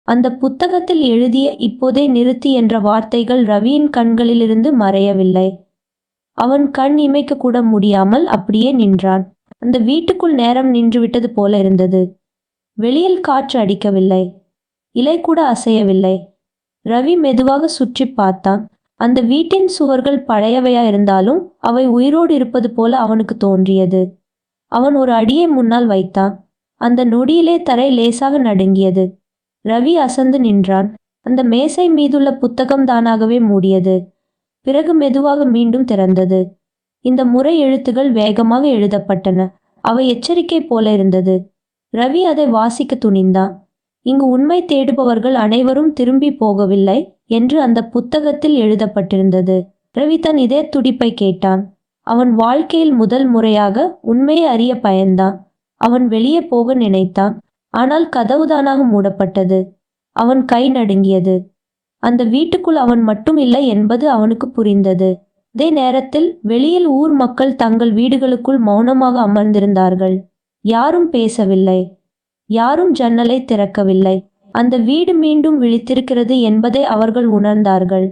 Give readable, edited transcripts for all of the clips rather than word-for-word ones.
அந்த புத்தகத்தில் எழுதிய இப்போதே நிறுத்தி என்ற வார்த்தைகள் ரவியின் கண்களிலிருந்து மறையவில்லை. அவன் கண் இமைக்க கூட முடியாமல் அப்படியே நின்றான். அந்த வீட்டுக்குள் நேரம் நின்றுவிட்டது போல இருந்தது. வெளியில் காற்று அடிக்கவில்லை. இலை கூட அசையவில்லை. ரவி மெதுவாக சுற்றி பார்த்தான். அந்த வீட்டின் சுவர்கள் பழையவையா இருந்தாலும் அவை உயிரோடு இருப்பது போல அவனுக்கு தோன்றியது. அவன் ஒரு அடியை முன்னால் வைத்தான். அந்த நொடியிலே தரை லேசாக நடுங்கியது. ரவி அசந்து நின்றான். அந்த மேசை மீதுள்ள புத்தகம் தானாகவே மூடியது. பிறகு மெதுவாக மீண்டும் திறந்தது. இந்த முறை எழுத்துகள் வேகமாக எழுதப்பட்டன. அவை எச்சரிக்கை போல இருந்தது. ரவி அதை வாசிக்க துணிந்தான். இங்கு உண்மை தேடுபவர்கள் அனைவரும் திரும்பி போகவில்லை என்று அந்த புத்தகத்தில் எழுதப்பட்டிருந்தது. ரவி தன் இதய துடிப்பை கேட்டான். அவன் வாழ்க்கையில் முதல் முறையாக உண்மையை அறிய பயந்தான். அவன் வெளியே போக நினைத்தான். ஆனால் கதவுதானாக மூடப்பட்டது. அவன் கை நடுங்கியது. அந்த வீட்டுக்குள் அவன் மட்டும் இல்லை என்பது அவனுக்கு புரிந்தது. அதே நேரத்தில் வெளியில் ஊர் மக்கள் தங்கள் வீடுகளுக்குள் மௌனமாக அமர்ந்திருந்தார்கள். யாரும் பேசவில்லை. யாரும் ஜன்னலை திறக்கவில்லை. அந்த வீடு மீண்டும் விழித்திருக்கிறது என்பதை அவர்கள் உணர்ந்தார்கள்.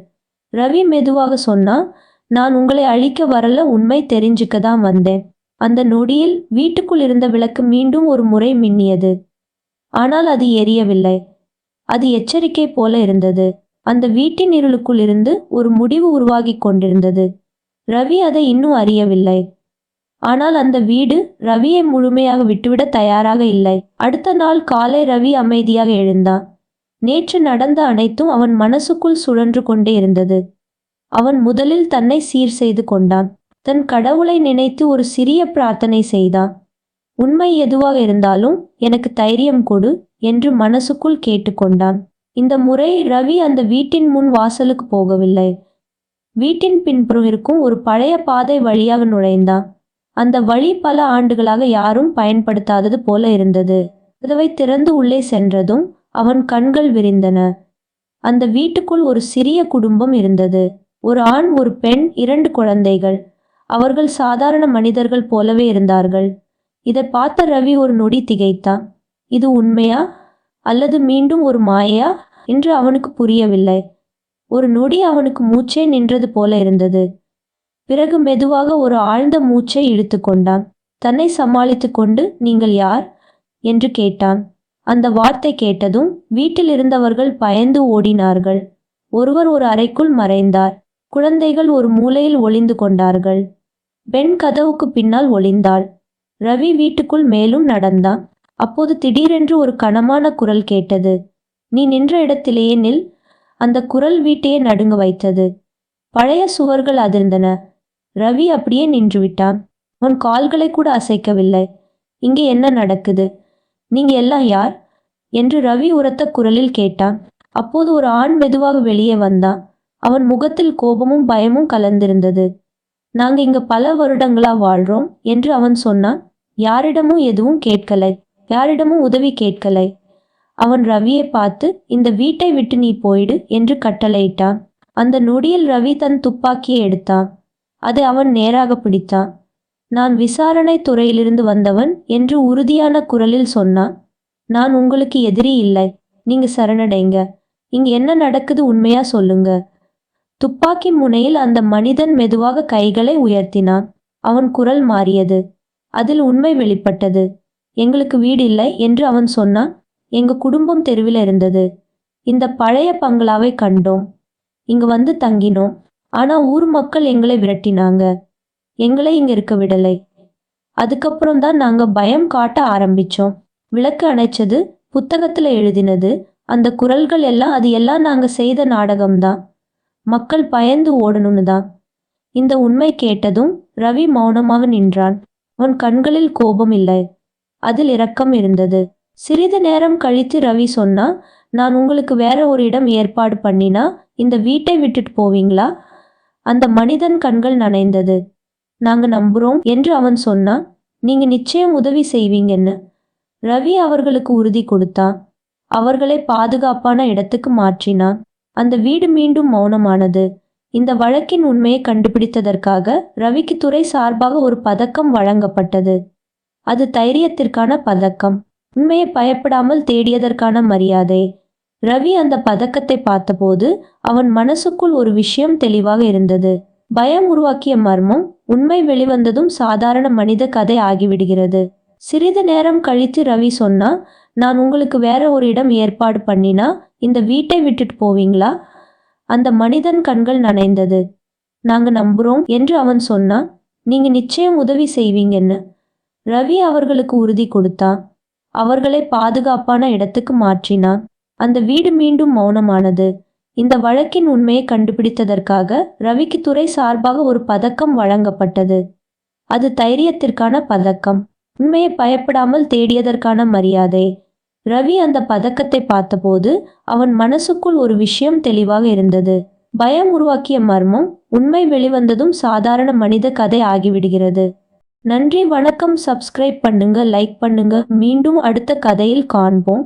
ரவி மெதுவாக சொன்னான், நான் உங்களை அழிக்க வரல, உண்மை தெரிஞ்சுக்க தான் வந்தேன். அந்த நொடியில் வீட்டுக்குள் இருந்த விளக்கு மீண்டும் ஒரு முறை மின்னியது. ஆனால் அது எரியவில்லை. அது எச்சரிக்கை போல இருந்தது. அந்த வீட்டின் இருளுக்குள் இருந்து ஒரு முடிவு உருவாகி கொண்டிருந்தது. ரவி அதை இன்னும் அறியவில்லை. ஆனால் அந்த வீடு ரவியை முழுமையாக விட்டுவிட தயாராக இல்லை. அடுத்த நாள் காலை ரவி அமைதியாக எழுந்தான். நேற்று நடந்த அனைத்தும் அவன் மனசுக்குள் சுழன்று கொண்டே இருந்தது. அவன் முதலில் தன்னை சீர் செய்து கொண்டான். தன் கடவுளை நினைத்து ஒரு சிறிய பிரார்த்தனை செய்தான். உண்மை எதுவாக இருந்தாலும் எனக்கு தைரியம் கொடு என்று மனசுக்குள் கேட்டுக்கொண்டான். இந்த முறை ரவி அந்த வீட்டின் முன் வாசலுக்கு போகவில்லை. வீட்டின் பின்புறம் இருக்கும் ஒரு பழைய பாதை வழியாக நுழைந்தான். அந்த வழி பல ஆண்டுகளாக யாரும் பயன்படுத்தாதது போல இருந்தது. கதவை திறந்து உள்ளே சென்றதும் அவன் கண்கள் விரிந்தன. அந்த வீட்டுக்குள் ஒரு சிறிய குடும்பம் இருந்தது. ஒரு ஆண், ஒரு பெண், 2 குழந்தைகள். அவர்கள் சாதாரண மனிதர்கள் போலவே இருந்தார்கள். இதை பார்த்த ரவி ஒரு நொடி திகைத்தான். இது உண்மையா அல்லது மீண்டும் ஒரு மாயா என்று அவனுக்கு புரியவில்லை. ஒரு நொடி அவனுக்கு மூச்சே நின்றது போல இருந்தது. பிறகு மெதுவாக ஒரு ஆழ்ந்த மூச்சை இழுத்து கொண்டான். தன்னை சமாளித்து கொண்டு, நீங்கள் யார் என்று கேட்டான். அந்த வார்த்தை கேட்டதும் வீட்டில் இருந்தவர்கள் பயந்து ஓடினார்கள். ஒருவர் ஒரு அறைக்குள் மறைந்தார். குழந்தைகள் ஒரு மூலையில் ஒளிந்து கொண்டார்கள். பெண் கதவுக்கு பின்னால் ஒளிந்தாள். ரவி வீட்டுக்குள் மேலும் நடந்தான். அப்போது திடீரென்று ஒரு கனமான குரல் கேட்டது. நீ நின்ற இடத்திலேயே நில். அந்த குரல் வீட்டையே நடுங்க வைத்தது. பழைய சுவர்கள் அதிர்ந்தன. ரவி அப்படியே நின்று விட்டான். அவன் கால்களை கூட அசைக்கவில்லை. இங்கே என்ன நடக்குது? நீங்க எல்லாம் யார் என்று ரவி உரத்த குரலில் கேட்டான். அப்போது ஒரு ஆண் மெதுவாக வெளியே வந்தான். அவன் முகத்தில் கோபமும் பயமும் கலந்திருந்தது. நாங்க இங்க பல வருடங்களா வாழ்றோம் என்று அவன் சொன்னான். யாரிடமும் எதுவும் கேட்கலை. யாரிடமும் உதவி கேட்கலை. அவன் ரவியை பார்த்து, இந்த வீட்டை விட்டு நீ போயிடு என்று கட்டளையிட்டான். அந்த நொடியில் ரவி தன் துப்பாக்கியை எடுத்தான். அதை அவன் நேராக பிடித்தான். நான் விசாரணை துறையிலிருந்து வந்தவன் என்று உறுதியான குரலில் சொன்னான். நான் உங்களுக்கு எதிரி இல்லை. நீங்க சரணடைங்க. இங்க என்ன நடக்குது உண்மையா சொல்லுங்க. துப்பாக்கி முனையில் அந்த மனிதன் மெதுவாக கைகளை உயர்த்தினான். அவன் குரல் மாறியது. அதில் உண்மை வெளிப்பட்டது. எங்களுக்கு வீடு இல்லை என்று அவன் சொன்னான். எங்க குடும்பம் தெருவில் இருந்தது. இந்த பழைய பங்களாவை கண்டோம். இங்கு வந்து தங்கினோம். ஆனா ஊர் மக்கள் எங்களை விரட்டினாங்க. எங்களை இங்க இருக்க விடலை. அதுக்கப்புறம் தான் நாங்க பயம் காட்ட ஆரம்பிச்சோம். விளக்கு அணைச்சது, புத்தகத்துல எழுதினது, அந்த குரல்கள் எல்லாம், அது எல்லாம் நாங்க செய்த நாடகம்தான். மக்கள் பயந்து ஓடணும்னு தான். இந்த உண்மை கேட்டதும் ரவி மௌனமாக நின்றான். அவன் கண்களில் கோபம் இல்லை, அதில் இரக்கம் இருந்தது. சிறிது நேரம் கழித்து ரவி சொன்னா, நான் உங்களுக்கு வேற ஒரு இடம் ஏற்பாடு பண்ணினா இந்த வீட்டை விட்டுட்டு போவீங்களா? அந்த மனிதன் கண்கள் நனைந்தது. நாங்க நம்புறோம் என்று அவன் சொன்னான். நீங்க நிச்சயம் உதவி செய்வீங்கன்னு ரவி அவர்களுக்கு உறுதி கொடுத்தான். அவர்களை பாதுகாப்பான இடத்துக்கு மாற்றினான். அந்த வீடு மீண்டும் மௌனமானது. இந்த வழக்கின் உண்மையை கண்டுபிடித்ததற்காக ரவிக்கு துறை சார்பாக ஒரு பதக்கம் வழங்கப்பட்டது. அது தைரியத்திற்கான பதக்கம். உண்மையை பயப்படாமல் தேடியதற்கான மரியாதை. ரவி அந்த பதக்கத்தை பார்த்தபோது அவன் மனசுக்குள் ஒரு விஷயம் தெளிவாக இருந்தது. பயம் உருவாக்கிய மர்மம் உண்மை வெளிவந்ததும் சாதாரண மனித கதை ஆகிவிடுகிறது. சிறிது நேரம் கழித்து ரவி சொன்னா, நான் உங்களுக்கு வேற ஒரு இடம் ஏற்பாடு பண்ணினா இந்த வீட்டை விட்டுட்டு போவீங்களா? அந்த மனிதன் கண்கள் நனைந்தது. நாங்க நம்புறோம் என்று அவன் சொன்னான். நீங்க நிச்சயம் உதவி செய்வீங்கன்னு ரவி அவர்களுக்கு உறுதி கொடுத்தான். அவர்களை பாதுகாப்பான இடத்துக்கு மாற்றினான். அந்த வீடு மீண்டும் மௌனமானது. இந்த வழக்கின் உண்மையை கண்டுபிடித்ததற்காக ரவிக்கு துறை சார்பாக ஒரு பதக்கம் வழங்கப்பட்டது. அது தைரியத்திற்கான பதக்கம், உண்மையை பயப்படாமல் தேடியதற்கான மரியாதை. ரவி அந்த பதக்கத்தை பார்த்தபோது அவன் மனசுக்குள் ஒரு விஷயம் தெளிவாக இருந்தது. பயம் உருவாக்கிய மர்மம் உண்மை வெளிவந்ததும் சாதாரண மனித கதை ஆகிவிடுகிறது. நன்றி, வணக்கம். சப்ஸ்கிரைப் பண்ணுங்க, லைக் பண்ணுங்க. மீண்டும் அடுத்த கதையில் காண்போம்.